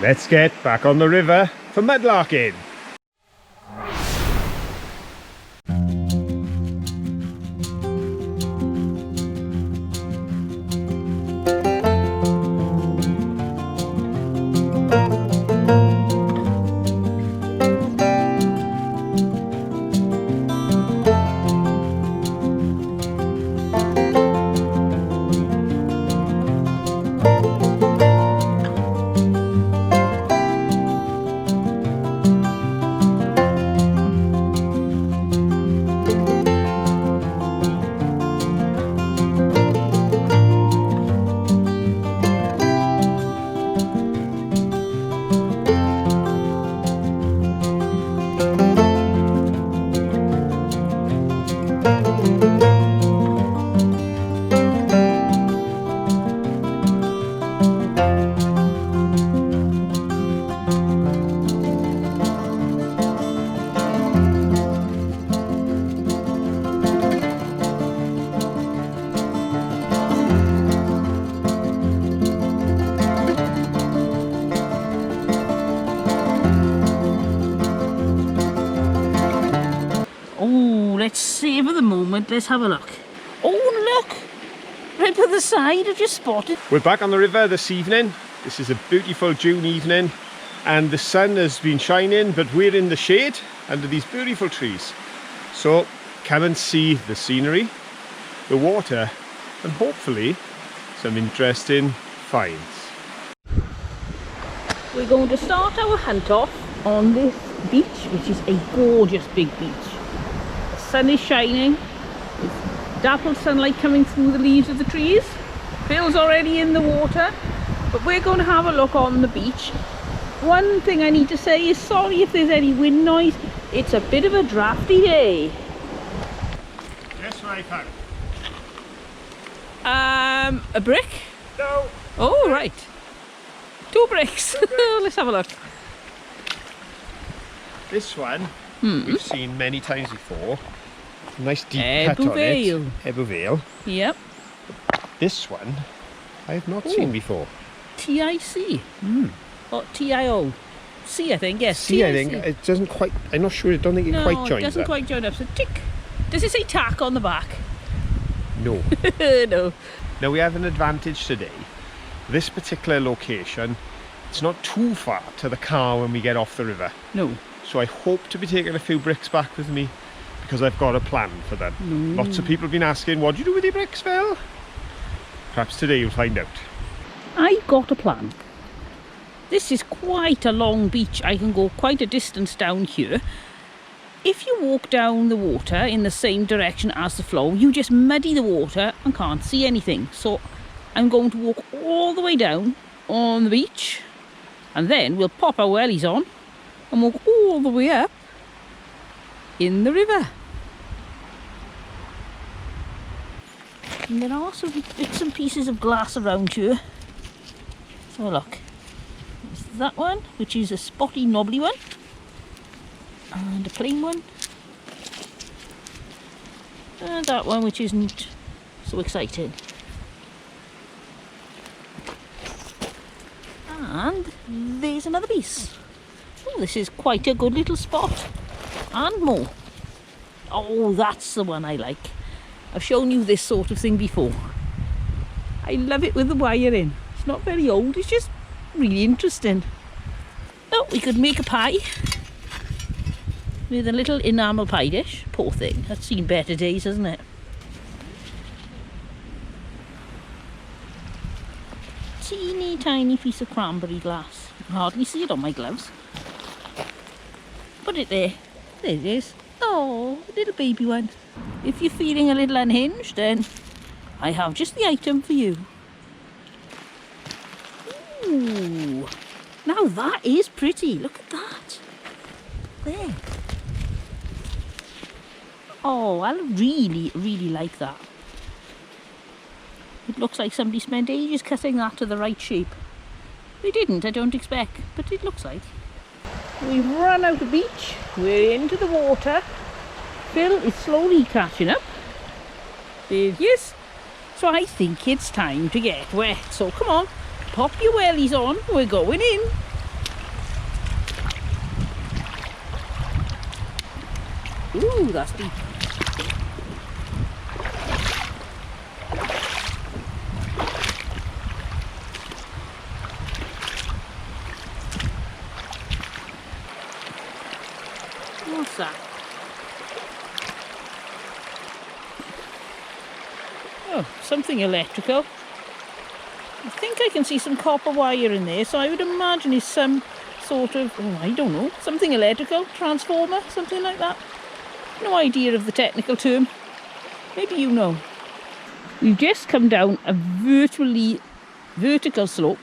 Let's get back on the river for mudlarking. Let's savour the moment. Let's have a look. Oh, look! Right by the side, I've just spotted. We're back on the river this evening. This is a beautiful June evening and the sun has been shining, but we're in the shade under these beautiful trees. So come and see the scenery, the water, and hopefully some interesting finds. We're going to start our hunt off on this beach, which is a gorgeous big beach. The sun is shining, there's dappled sunlight coming through the leaves of the trees. Phil's already in the water, but we're going to have a look on the beach. One thing I need to say is sorry if there's any wind noise. It's a bit of a drafty day. Guess what I found? A brick? No. Oh, right. 2 bricks. Let's have a look. This one we've seen many times before. Nice deep cut on it. Ebou Vale. Yep. This one I have not seen before. T-I-C. Or T-I-O. C, I think, yes. C, I think. It doesn't quite, I'm not sure, I don't think it quite joins up. No, it doesn't quite join up. So tick. Does it say tack on the back? No. No. Now we have an advantage today. This particular location, it's not too far to the car when we get off the river. No. So I hope to be taking a few bricks back with me because I've got a plan for them. Lots of people have been asking, what do you do with your bricks, Phil? Perhaps today you'll find out. I've got a plan. This is quite a long beach. I can go quite a distance down here. If you walk down the water in the same direction as the flow, you just muddy the water and can't see anything. So I'm going to walk all the way down on the beach and then we'll pop our wellies on and walk all the way up in the river. And there are some bits and pieces of glass around here. So look, there's that one, which is a spotty knobbly one, and a plain one, and that one which isn't so exciting. And there's another piece. Oh, this is quite a good little spot. And more. Oh, that's the one I like. I've shown you this sort of thing before. I love it with the wire in. It's not very old, it's just really interesting. Oh, we could make a pie with a little enamel pie dish. Poor thing, that's seen better days, hasn't it? Teeny tiny piece of cranberry glass. You can hardly see it on my gloves. Put it there. There it is. Oh, a little baby one. If you're feeling a little unhinged, then I have just the item for you. Ooh. Now that is pretty. Look at that. There. Oh, I really, really like that. It looks like somebody spent ages cutting that to the right shape. They didn't, I don't expect, but it looks like. We've run out of beach. We're into the water. Phil is slowly catching up. There he is. So I think it's time to get wet. So come on, pop your wellies on. We're going in. Ooh, that's deep. What's that? Oh, something electrical. I think I can see some copper wire in there, so I would imagine it's some sort of, oh, I don't know, something electrical, transformer, something like that. No idea of the technical term. Maybe you know. We've just come down a vertical slope.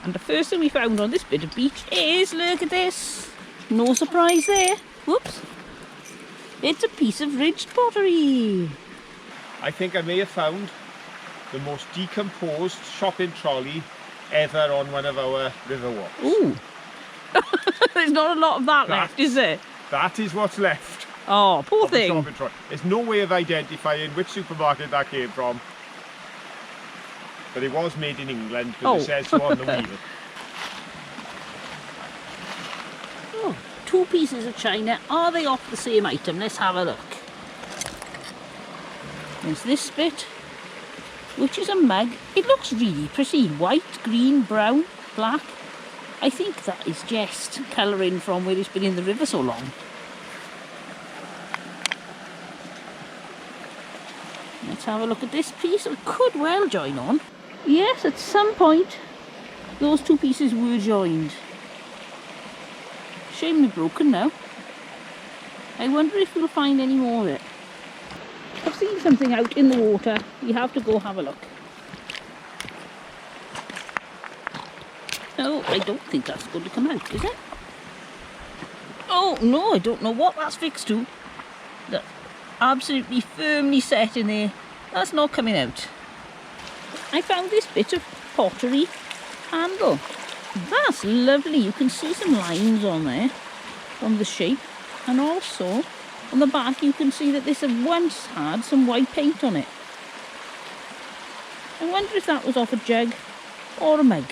And the first thing we found on this bit of beach is, look at this. No surprise there. Whoops. It's a piece of ridged pottery. I think I may have found the most decomposed shopping trolley ever on one of our river walks. Ooh. There's not a lot of that left, is there? That is what's left. Oh, poor of the thing. shopping trolley. There's no way of identifying which supermarket that came from. But it was made in England because it says so on the wheel. Oh, 2 pieces of china. Are they off the same item? Let's have a look. There's this bit, which is a mug. It looks really pretty. White, green, brown, black. I think that is just colouring from where it's been in the river so long. Let's have a look at this piece. It could well join on. Yes, at some point those 2 pieces were joined. Shame they're broken now. I wonder if we'll find any more of it. I've seen something out in the water. We have to go have a look. No, I don't think that's going to come out, is it? Oh, no, I don't know what that's fixed to. That's absolutely firmly set in there. That's not coming out. I found this bit of pottery handle. That's lovely. You can see some lines on there from the shape, and also on the back you can see that this once had some white paint on it. I wonder if that was off a jug or a mug.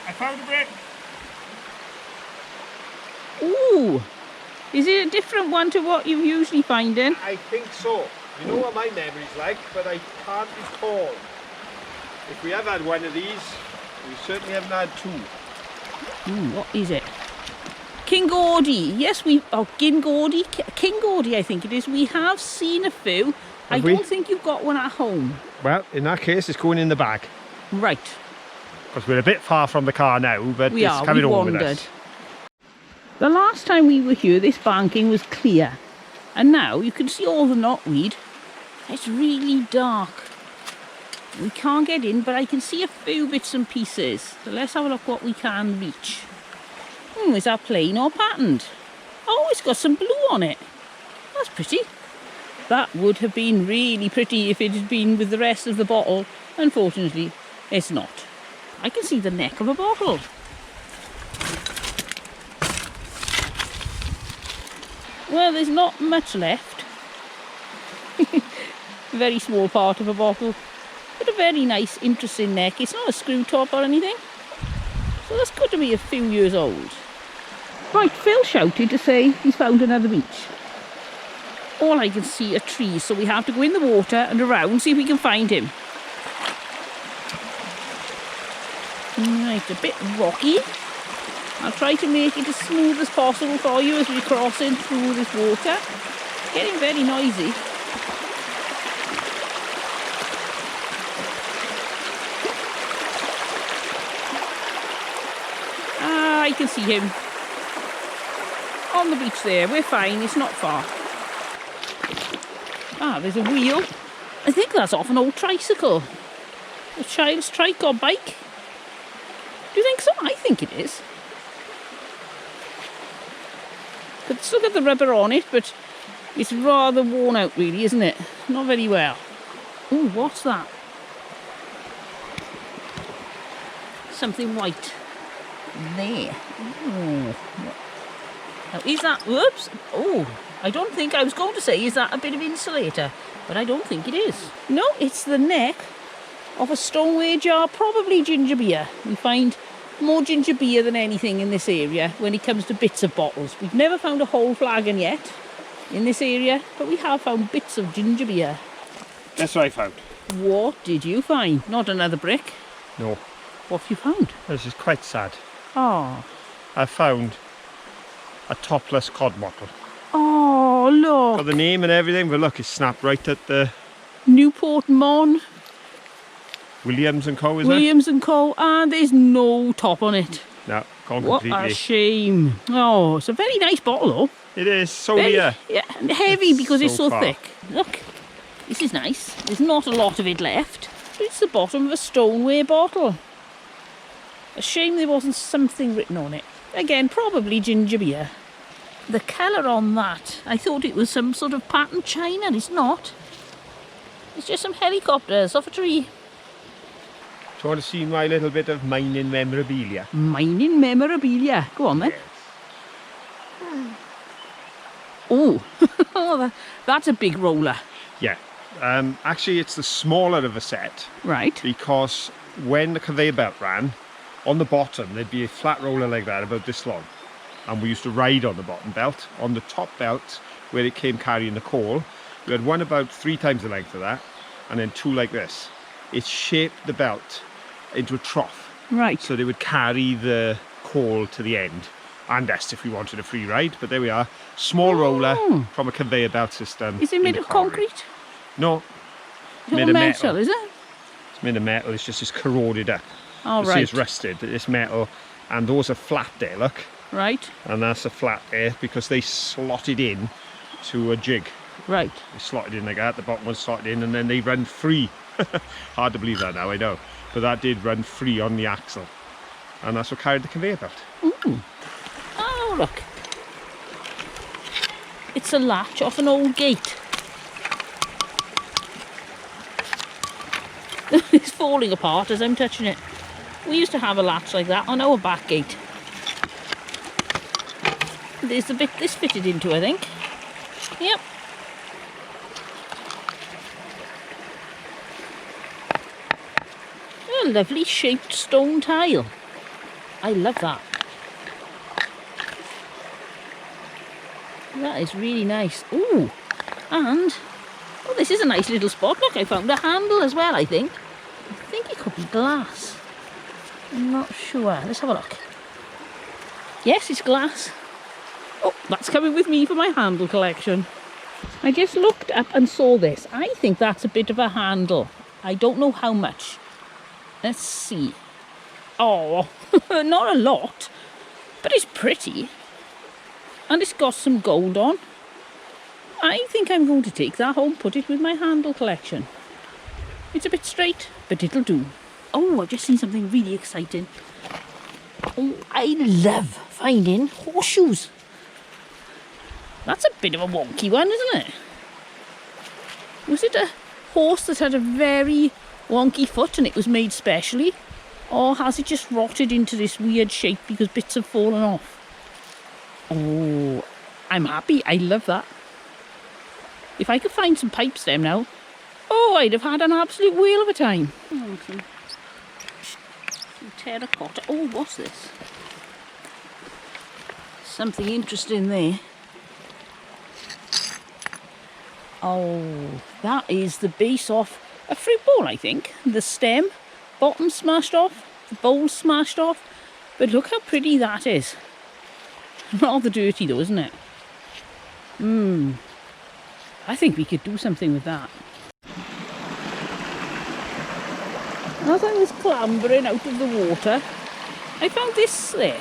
I found a bit. Ooh, is it a different one to what you usually find in? I think so. You know what my memory's like, but I can't recall. If we have had one of these, we certainly haven't had 2. Ooh, what is it? King Gordy. Yes, King Gordy, I think it is. We have seen a few. I don't think you've got one at home. Well, in that case, it's going in the bag. Right. Because we're a bit far from the car now, but it's coming home with us. The last time we were here, this banking was clear. And now you can see all the knotweed. It's really dark. We can't get in, but I can see a few bits and pieces. So let's have a look what we can reach. Is that plain or patterned? Oh, it's got some blue on it. That's pretty. That would have been really pretty if it had been with the rest of the bottle. Unfortunately, it's not. I can see the neck of a bottle. Well, there's not much left. Very small part of a bottle. But a very nice, interesting neck. It's not a screw top or anything. So that's got to be a few years old. Right, Phil shouted to say he's found another beach. All I can see are trees, so we have to go in the water and around, see if we can find him. Right, a bit rocky. I'll try to make it as smooth as possible for you as we're crossing through this water. It's getting very noisy. Ah, I can see him. On the beach there. We're fine, it's not far. Ah, there's a wheel. I think that's off an old tricycle. A child's trike or bike. Do you think so? I think it is. Could still get the rubber on it, but it's rather worn out really, isn't it? Not very well. Ooh, what's that? Something white. There. Ooh. Now, is that... Whoops. Oh, I don't think... I was going to say, is that a bit of insulator? But I don't think it is. No, it's the neck of a stoneware jar, probably ginger beer. We find more ginger beer than anything in this area when it comes to bits of bottles. We've never found a whole flagon yet in this area, but we have found bits of ginger beer. That's what I found. What did you find? Not another brick? No. What have you found? This is quite sad. Oh. I found a topless cod bottle. Oh, look. Got the name and everything, but look, it's snapped right at the Newport Mon. Williams and Co, isn't Williams and Co. And there's no top on it. it? No, gone What completely. a shame. Oh, it's a very nice bottle though. It is so Very, near. yeah, and heavy It's because it's so so far. thick. Look, this is nice. There's not a lot of it left. It's the bottom of a stoneware bottle. A shame there wasn't something written on it. Again, probably ginger beer. The colour on that, I thought it was some sort of patterned china. It's not. It's just some helicopters off a tree. Do you want to see my little bit of mining memorabilia? Mining memorabilia. Go on then. Oh, that's a big roller. Yeah. Actually, it's the smaller of a set Right. because when the conveyor belt ran, on the bottom there'd be a flat roller like that about this long. And we used to ride on the bottom belt. On the top belt, where it came carrying the coal, we had one about 3 times the length of that, and then 2 like this. It shaped the belt into a trough. Right. So they would carry the coal to the end. And us if we wanted a free ride, but there we are. Small roller from a conveyor belt system. Is it in made the of quarry. concrete? No, It's made all of metal, metal. is it? It's made of metal, it's just corroded up. All You see right. it's rusted, it's metal. And those are flat there, look. Right. And that's a flat there because they slotted in to a jig. Right. They slotted in like that, the bottom was slotted in, and then they run free. Hard to believe that now, I know. But that did run free on the axle. And that's what carried the conveyor belt. Ooh. Oh, look. It's a latch off an old gate. It's falling apart as I'm touching it. We used to have a latch like that on our back gate. There's the bit this fitted into, I think. Yep. A lovely shaped stone tile. I love that. That is really nice. Ooh, and oh, this is a nice little spot. Look, I found a handle as well, I think. I think it could be glass. I'm not sure. Let's have a look. Yes, it's glass. Oh, that's coming with me for my handle collection. I just looked up and saw this. I think that's a bit of a handle. I don't know how much. Let's see. Oh, not a lot, but it's pretty. And it's got some gold on. I think I'm going to take that home, put it with my handle collection. It's a bit straight, but it'll do. Oh, I've just seen something really exciting. Oh, I love finding horseshoes. That's a bit of a wonky one, isn't it? Was it a horse that had a very wonky foot and it was made specially? Or has it just rotted into this weird shape because bits have fallen off? Oh, I'm happy. I love that. If I could find some pipe stem now, oh, I'd have had an absolute whale of a time. Oh, some terracotta. Oh, what's this? Something interesting there. Oh, that is the base off a fruit bowl, I think. The stem, bottom smashed off, the bowl smashed off. But look how pretty that is. Rather dirty though, isn't it? I think we could do something with that. As I was clambering out of the water, I found this there.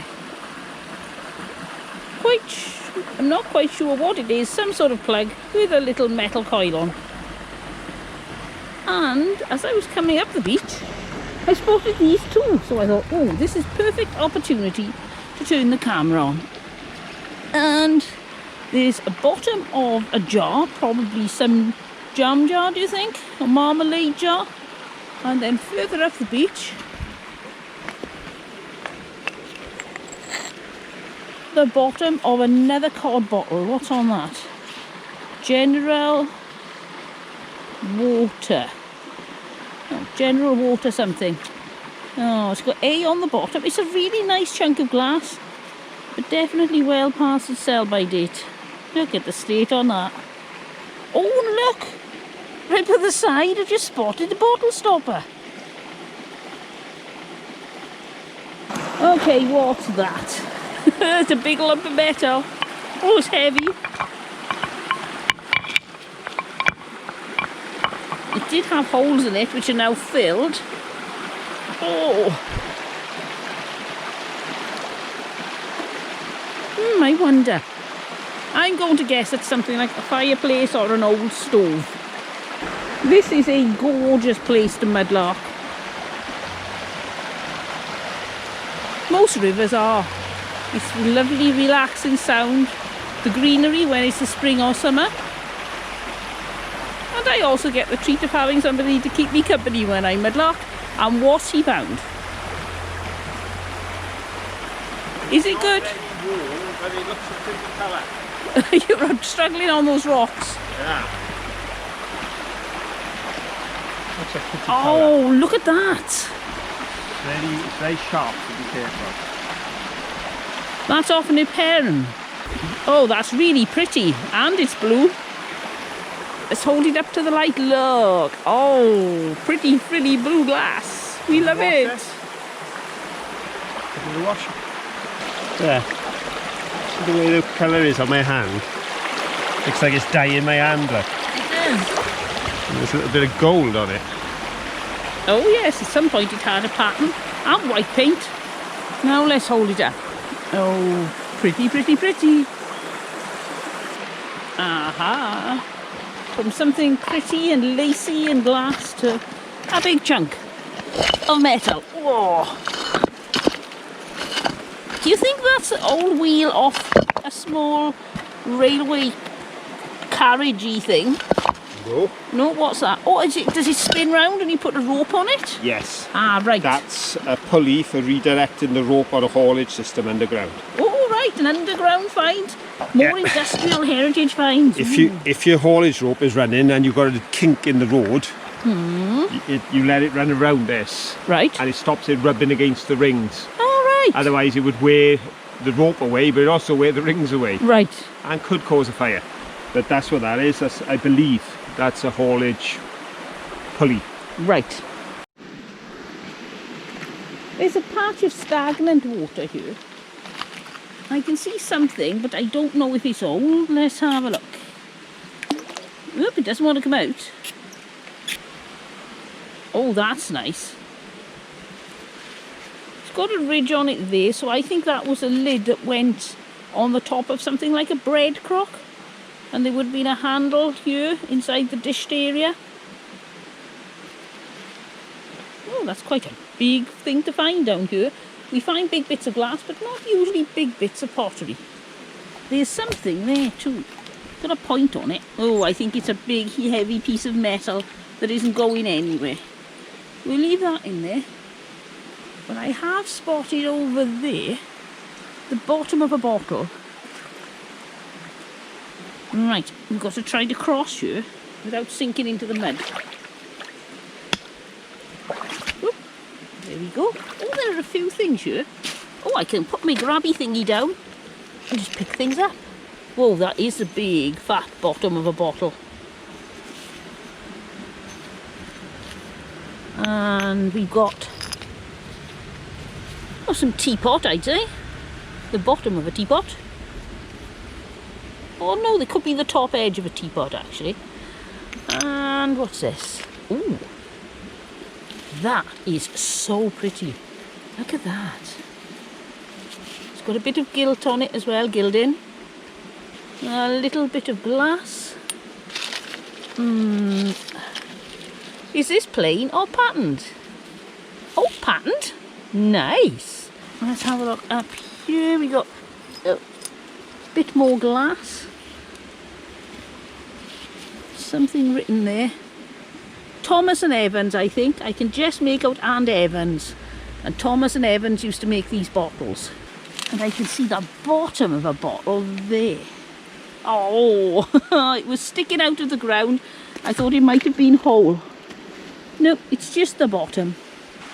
I'm not quite sure what it is, some sort of plug with a little metal coil on. And as I was coming up the beach, I spotted these too. So I thought, oh, this is perfect opportunity to turn the camera on. And there's a bottom of a jar, probably some jam jar, do you think? A marmalade jar. And then further up the beach, the bottom of another cod bottle. What's on that? General water. Oh, general water something. Oh, it's got A on the bottom. It's a really nice chunk of glass, but definitely well past its sell-by date. Look at the state on that. Oh, look! Right by the side, I've just spotted the bottle stopper. Okay, what's that? It's a big lump of metal. Oh, it's heavy. It did have holes in it, which are now filled. Oh. I wonder. I'm going to guess it's something like a fireplace or an old stove. This is a gorgeous place to mudlark. Most rivers are. It's lovely, relaxing sound. The greenery when it's the spring or summer. And I also get the treat of having somebody to keep me company when I mudlark. And what's he found? Is it good? But it looks a pretty colour. You're struggling on those rocks. Yeah. Looks a pretty Oh, colour. look at that. It's very sharp, to be careful. That's often a heron. Oh, that's really pretty. And it's blue. Let's hold it up to the light. Look. Oh, pretty frilly blue glass. We love it. Give it a wash. There. See the way the colour is on my hand? Looks like it's dyeing my hand, look. It does. And there's a little bit of gold on it. Oh yes, at some point it had a pattern and white paint. Now let's hold it up. Oh, pretty, pretty, pretty. Aha. From something pretty and lacy and glass to a big chunk of metal. Whoa. Do you think that's the old wheel off a small railway carriagey thing? No. No, what's that? Oh, does it spin round and you put a rope on it? Yes. Ah, right. That's a pulley for redirecting the rope on a haulage system underground. Oh, right, an underground find. More industrial heritage finds. If your haulage rope is running and you've got a kink in the road, you let it run around this. Right. And it stops it rubbing against the rings. All right. Otherwise it would wear the rope away, but it also wear the rings away. Right. And could cause a fire. But that's what that is. I believe that's a haulage pulley. Right. There's a patch of stagnant water here. I can see something, but I don't know if it's old. Let's have a look. Oop, it doesn't want to come out. Oh, that's nice. It's got a ridge on it there, so I think that was a lid that went on the top of something like a bread crock. And there would have been a handle here inside the dished area. Oh, that's quite a big thing to find down here. We find big bits of glass, but not usually big bits of pottery. There's something there too. Got a point on it. Oh, I think it's a big, heavy piece of metal that isn't going anywhere. We'll leave that in there. But I have spotted over there the bottom of a bottle. Right, we've got to try to cross here without sinking into the mud. Oop, there we go. Oh, there are a few things here. Oh, I can put my grabby thingy down and just pick things up. Whoa, that is the big, fat bottom of a bottle. And we've got some teapot, I'd say. The bottom of a teapot. Oh no, they could be the top edge of a teapot actually. And what's this? Ooh, that is so pretty. Look at that. It's got a bit of gilt on it as well, gilding. A little bit of glass. Is this plain or patterned? Oh, patterned? Nice. Let's have a look up here. We got a bit more glass. Something written there. Thomas and Evans, I think. I can just make out and Evans. And Thomas and Evans used to make these bottles. And I can see the bottom of a bottle there. Oh, it was sticking out of the ground. I thought it might have been whole. Nope, it's just the bottom.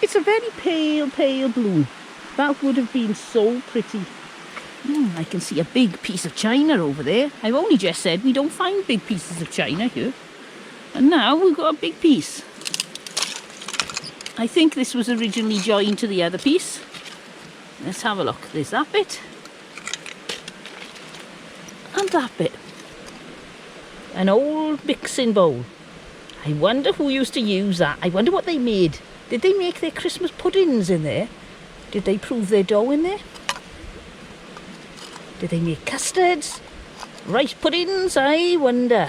It's a very pale, pale blue. That would have been so pretty. I can see a big piece of china over there. I've only just said we don't find big pieces of china here. And now we've got a big piece. I think this was originally joined to the other piece. Let's have a look. There's that bit. And that bit. An old mixing bowl. I wonder who used to use that. I wonder what they made. Did they make their Christmas puddings in there? Did they prove their dough in there? Did they make custards? Rice puddings, I wonder.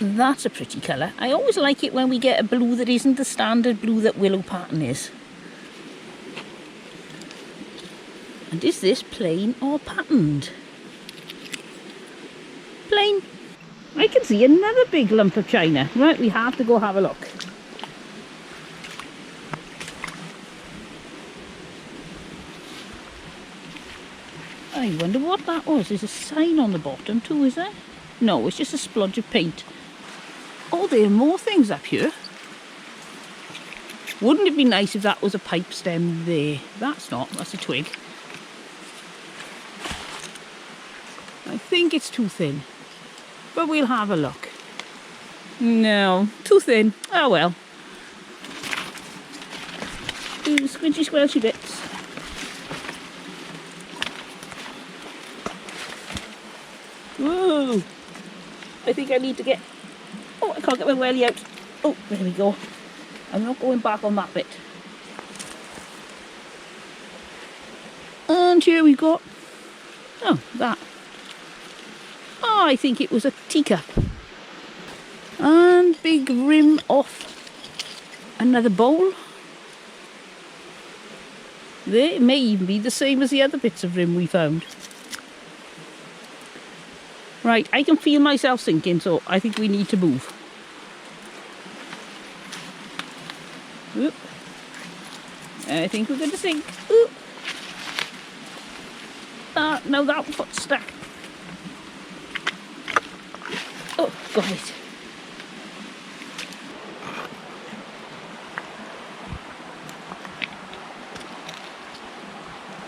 That's a pretty colour. I always like it when we get a blue that isn't the standard blue that willow pattern is. And is this plain or patterned? Plain. I can see another big lump of china. Right, we have to go have a look. I wonder what that was. There's a sign on the bottom too, is there? No, it's just a splodge of paint. Oh, there are more things up here. Wouldn't it be nice if that was a pipe stem there? That's not, that's a twig. I think it's too thin, but we'll have a look. No, too thin. Oh well. Squinchy squelchy bits. Whoa! I think I need to get... Oh, I can't get my welly out. Oh, there we go. I'm not going back on that bit. And here we got... Oh, that. Oh, I think it was a teacup. And big rim off another bowl. There, it may even be the same as the other bits of rim we found. Right, I can feel myself sinking, so I think we need to move. Oop. I think we're going to sink. Oop. No, that foot's stuck. Oh, got it.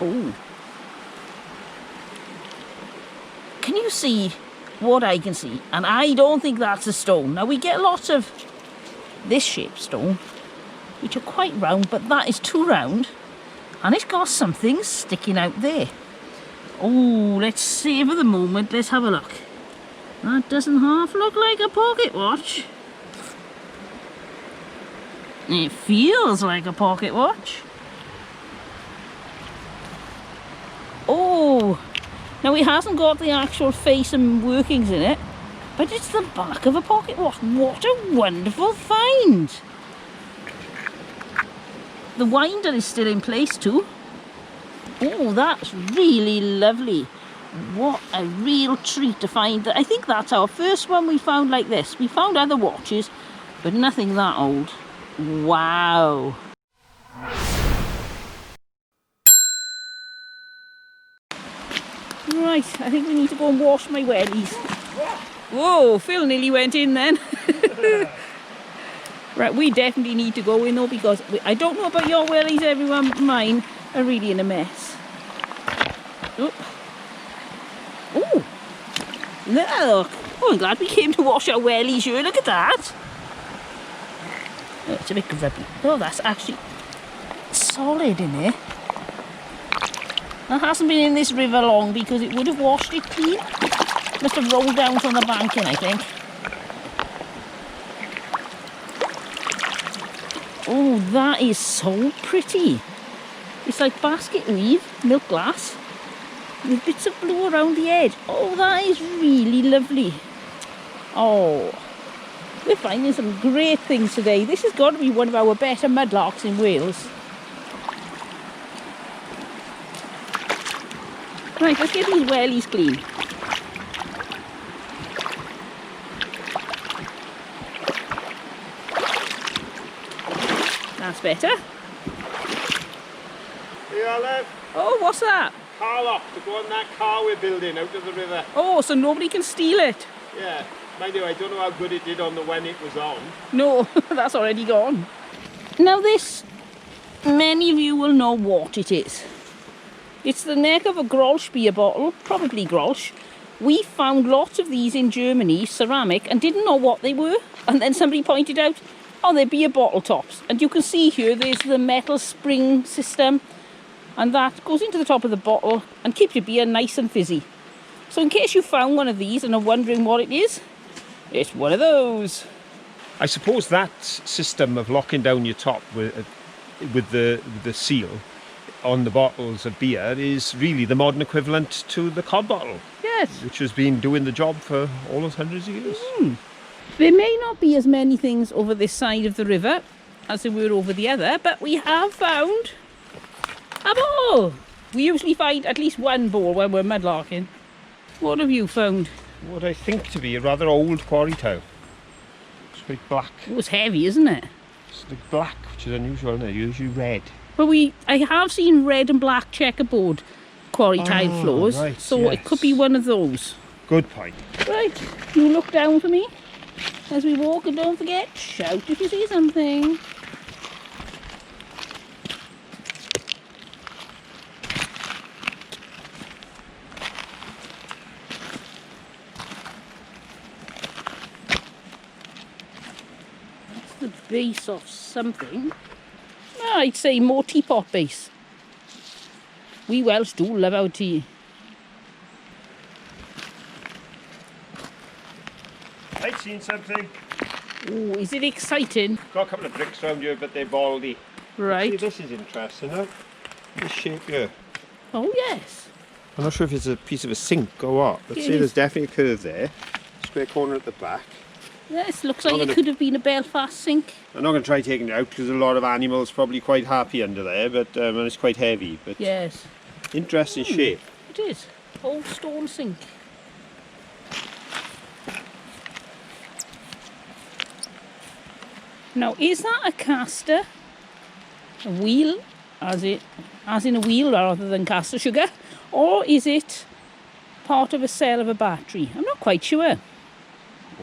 Oh. Can you see what I can see? And I don't think that's a stone. Now we get lots of this shaped stone, which are quite round, but that is too round. And it's got something sticking out there. Oh, let's savour the moment. Let's have a look. That doesn't half look like a pocket watch. It feels like a pocket watch. Oh, now it hasn't got the actual face and workings in it, but it's the back of a pocket watch. What a wonderful find. The winder is still in place too. Oh, that's really lovely. What a real treat to find that. I think that's our first one we found like this. We found other watches, but nothing that old. Wow. Right, I think we need to go and wash my wellies. Whoa, Phil nearly went in then. Right, we definitely need to go in though, because I don't know about your wellies, everyone. Mine are really in a mess. Oh, look. Oh, I'm glad we came to wash our wellies here. Look at that. Oh, it's a bit grubby. Oh, that's actually solid in there. That hasn't been in this river long because it would have washed it clean. Must have rolled down from the banking, I think. Oh, that is so pretty. It's like basket weave, milk glass, with bits of blue around the edge. Oh, that is really lovely. Oh, we're finding some great things today. This has got to be one of our better mudlarks in Wales. Right, let's get these wellies clean. That's better. Hey, Olive. Oh, what's that? Car lock to go on that car we're building out of the river. Oh, so nobody can steal it? Yeah. Mind you, I don't know how good it did on the when it was on. No, that's already gone. Now this many of you will know what it is. It's the neck of a Grolsch beer bottle, probably Grolsch. We found lots of these in Germany, ceramic, and didn't know what they were. And then somebody pointed out, oh, they're beer bottle tops. And you can see here, there's the metal spring system. And that goes into the top of the bottle and keeps your beer nice and fizzy. So in case you found one of these and are wondering what it is, it's one of those. I suppose that system of locking down your top with the seal on the bottles of beer is really the modern equivalent to the cod bottle. Yes. Which has been doing the job for all those hundreds of years. There may not be as many things over this side of the river as there were over the other, but we have found a ball. We usually find at least one ball when we're mudlarking. What have you found? What I think to be a rather old quarry towel. It's quite black. It was heavy, isn't it? It's like black, which is unusual, isn't it? Usually red. But I have seen red and black checkerboard quarry tile floors, right, so yes. it could be one of those. Good point. Right, you look down for me as we walk, and don't forget, shout if you see something. That's the base of something. I'd say more teapot base. We Welsh do love our tea. I've seen something. Oh, is it exciting? Got a couple of bricks around here, but they're baldy. Right. See, this is interesting, huh? This shape here. Oh, yes. I'm not sure if it's a piece of a sink or what, but It see, is. there's definitely a curve there. Square corner at the back. Yes, looks like I'm it gonna- could have been a Belfast sink. I'm not going to try taking it out because a lot of animals probably quite happy under there, but and it's quite heavy. But Yes, interesting shape. it is. Old stone sink. Now, is that a caster? A wheel, as in a wheel rather than caster sugar? Or is it part of a cell of a battery? I'm not quite sure.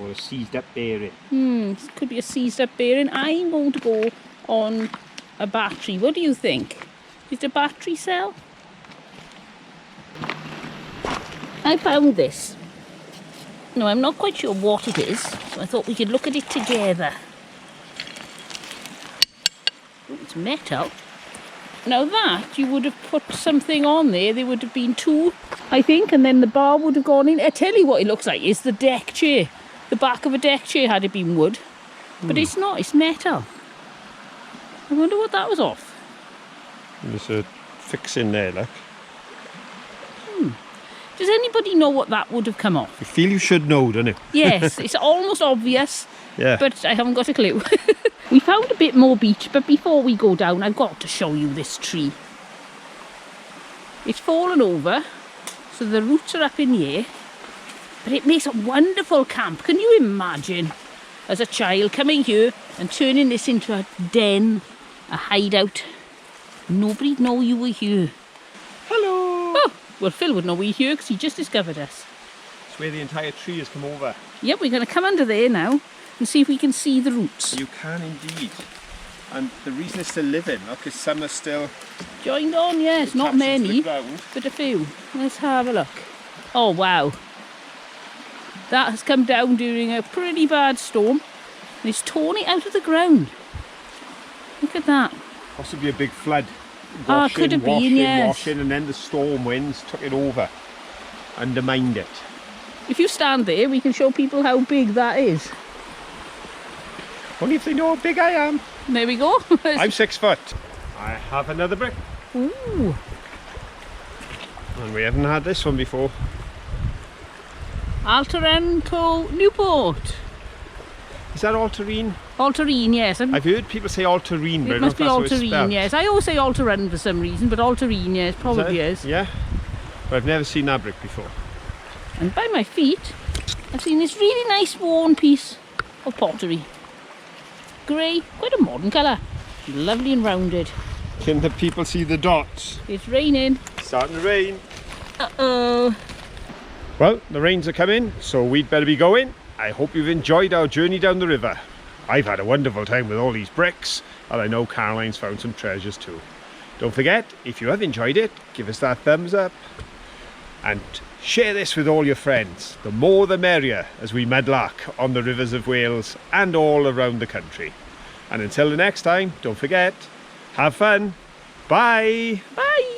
Or a seized up bearing. This could be a seized up bearing. I'm going to go on a battery. What do you think? Is it a battery cell? I found this. No, I'm not quite sure what it is, so I thought we could look at it together. Oh, it's metal. Now that, you would have put something on there. There would have been two, I think, and then the bar would have gone in. I tell you what it looks like. It's the deck chair. The back of a deck chair had it been wood. But it's not, it's metal. I wonder what that was off. There's a fix in there, look. Does anybody know what that would have come off? I feel you should know, don't you? Yes, it's almost obvious, Yeah. but I haven't got a clue. We found a bit more beach, but before we go down, I've got to show you this tree. It's fallen over, so the roots are up in the air, but it makes a wonderful camp. Can you imagine, as a child, coming here and turning this into a den, a hideout? Nobody'd know you were here. Hello! Oh, well, Phil would know we were here because he just discovered us. It's where the entire tree has come over. Yep, we're going to come under there now and see if we can see the roots. You can indeed. And the reason it's still living, look, is some are still Joined on, yes, not attached to the many, ground. but a few. Let's have a look. Oh, wow. That has come down during a pretty bad storm and it's torn it out of the ground. Look at that. Possibly a big flood. Ah, it could have been, yes. Washing, and then the storm winds took it over, undermined it. If you stand there, we can show people how big that is. Only if they know how big I am. There we go. I'm 6 foot. I have another brick. Ooh. And we haven't had this one before. Alterenco Newport. Is that Alterine? Alterine, yes. I've heard people say Alterine, but I It don't know must if be that's how it's Alterine, spelled. yes. I always say Alterin for some reason, but Alterine, yes, probably that it? is. Yeah? But I've never seen that brick before. And by my feet, I've seen this really nice worn piece of pottery. Grey, quite a modern colour. Lovely and rounded. Can the people see the dots? It's raining. It's starting to rain. Uh-oh. Well, the rains are coming, so we'd better be going. I hope you've enjoyed our journey down the river. I've had a wonderful time with all these bricks. and I know Caroline's found some treasures too. Don't forget, if you have enjoyed it, give us that thumbs up and share this with all your friends. The more the merrier as we mudlark on the rivers of Wales and all around the country. And until the next time, don't forget, have fun. Bye. Bye.